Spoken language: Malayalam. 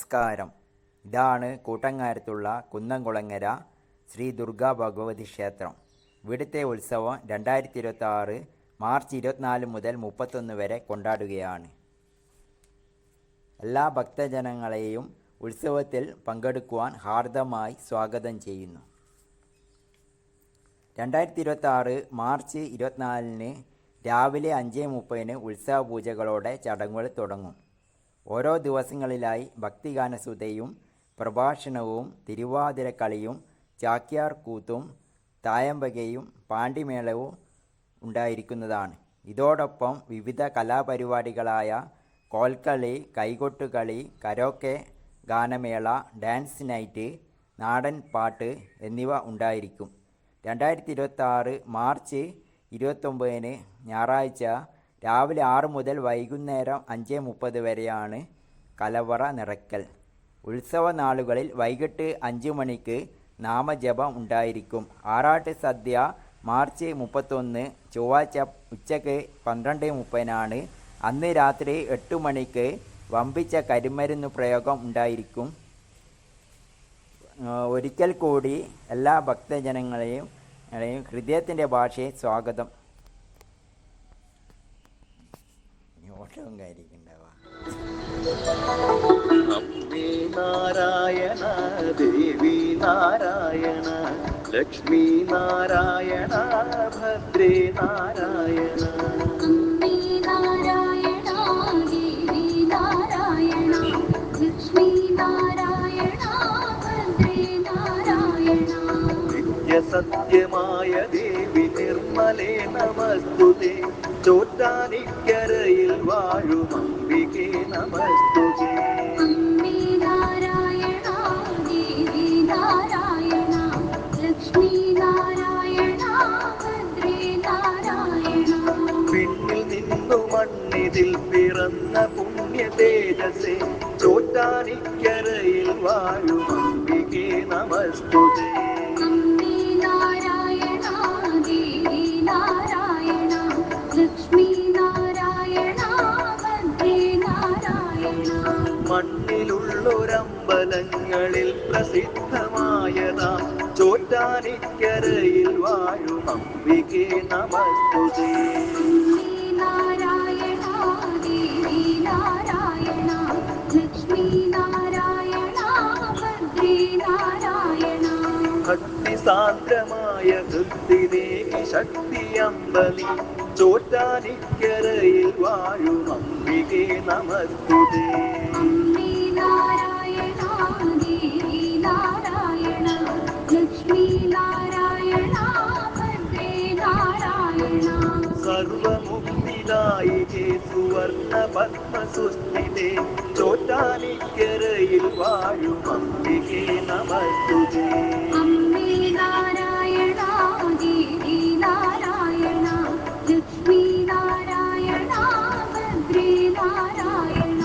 നമസ്കാരം. ഇതാണ് കൂട്ടങ്ങാരത്തുള്ള കുന്നംകുളങ്ങര ശ്രീ ദുർഗാ ഭഗവതി ക്ഷേത്രം. ഇവിടുത്തെ ഉത്സവം 2026 മാർച്ച് 24 മുതൽ 31 വരെ കൊണ്ടാടുകയാണ്. എല്ലാ ഭക്തജനങ്ങളെയും ഉത്സവത്തിൽ പങ്കെടുക്കുവാൻ ഹാർദമായി സ്വാഗതം ചെയ്യുന്നു. 2026 മാർച്ച് 24 രാവിലെ 5:30 ഉത്സവ പൂജകളോടെ ചടങ്ങുകൾ തുടങ്ങും. ഓരോ ദിവസങ്ങളിലായി ഭക്തിഗാനസുധയും പ്രഭാഷണവും തിരുവാതിരക്കളിയും ചാക്യാർ കൂത്തും തായമ്പകയും പാണ്ടിമേളവും ഉണ്ടായിരിക്കുന്നതാണ്. ഇതോടൊപ്പം വിവിധ കലാപരിപാടികളായ കോൽക്കളി, കൈകൊട്ടുകളി, കരോക്കെ, ഗാനമേള, ഡാൻസ് നൈറ്റ്, നാടൻ പാട്ട് എന്നിവ ഉണ്ടായിരിക്കും. 2026 മാർച്ച് 29 ഞായറാഴ്ച രാവിലെ 6 മുതൽ വൈകുന്നേരം 5:30 വരെയാണ് കലവറ നിറയ്ക്കൽ. ഉത്സവ നാളുകളിൽ വൈകിട്ട് 5 മണിക്ക് നാമജപം ഉണ്ടായിരിക്കും. ആറാട്ട് സദ്യ മാർച്ച് 31 ചൊവ്വാഴ്ച ഉച്ചയ്ക്ക് 12:30 അന്ന് രാത്രി 8 മണിക്ക് വമ്പിച്ച കരിമരുന്ന് പ്രയോഗം ഉണ്ടായിരിക്കും. ഒരിക്കൽ കൂടി എല്ലാ ഭക്തജനങ്ങളെയും ഹൃദയത്തിൻ്റെ ഭാഷയെ സ്വാഗതം. ഓട്ടവും കാര്യമുണ്ടാവുക. അമ്മേ നാരായണ, ദേവി നാരായണ, ലക്ഷ്മി നാരായണ, ഭദ്രേ നാരായണ. അമ്മേ നാരായണ, ദേവി നാരായണ, ലക്ഷ്മി നാരായണ, ഭദ്രേ നാരായണ. നിത്യസത്യമായ ദേവി നിർമ്മലേ നമസ്തുതേ, ചോറ്റാനിക്കരയിൽ വാഴും അംബികേ നമസ്തുതേ. അമ്മേ നാരായണ, ദേവി നാരായണ, ലക്ഷ്മി നാരായണ, ഭദ്രേ നാരായണ. പിന്നിൽ നിന്നു മണ്ണിതിൽ പിറന്ന പുണ്യ തേജസേ, ചോറ്റാനിക്കരയിൽ വാഴും അംബികേ നമസ്തുതേ. അമ്മേ നാരായണ, ദേവി നാരായണ, ലക്ഷ്മി നാരായണ, ഭദ്രേ നാരായണ. മണ്ണിലുള്ളൊരമ്പലങ്ങളിൽ പ്രസിദ്ധമായതാം ചോറ്റാനിക്കരയിൽ വാഴും അംബികേ നമസ്തുതേ. അമ്മേ നാരായണ, ദേവി നാരായണ, ലക്ഷ്മി നാരായണ, ഭദ്രേ നാരായണ. ഭക്തി സാന്ദ്രമായ ഭക്തിദേവി ശക്തി അമ്പലി, ചോറ്റാനിക്കരയിൽ വാഴും അംബികേ നമസ്തുതേ. അമ്മേ നാരായണ, ദേവി നാരായണ, ലക്ഷ്മി നാരായണ, ഭദ്രേ നാരായണ. സർവമുക്തിദായികേ സുവർണ പത്മസുസ്ഥിതേ, ചോറ്റാനിക്കരയിൽ വാഴും അംബികേ നമസ്തുതേ. അമ്മേ നാരായണ, ദേവി നാരായണ, ലക്ഷ്മി നാരായണ, ഭദ്രേ നാരായണ.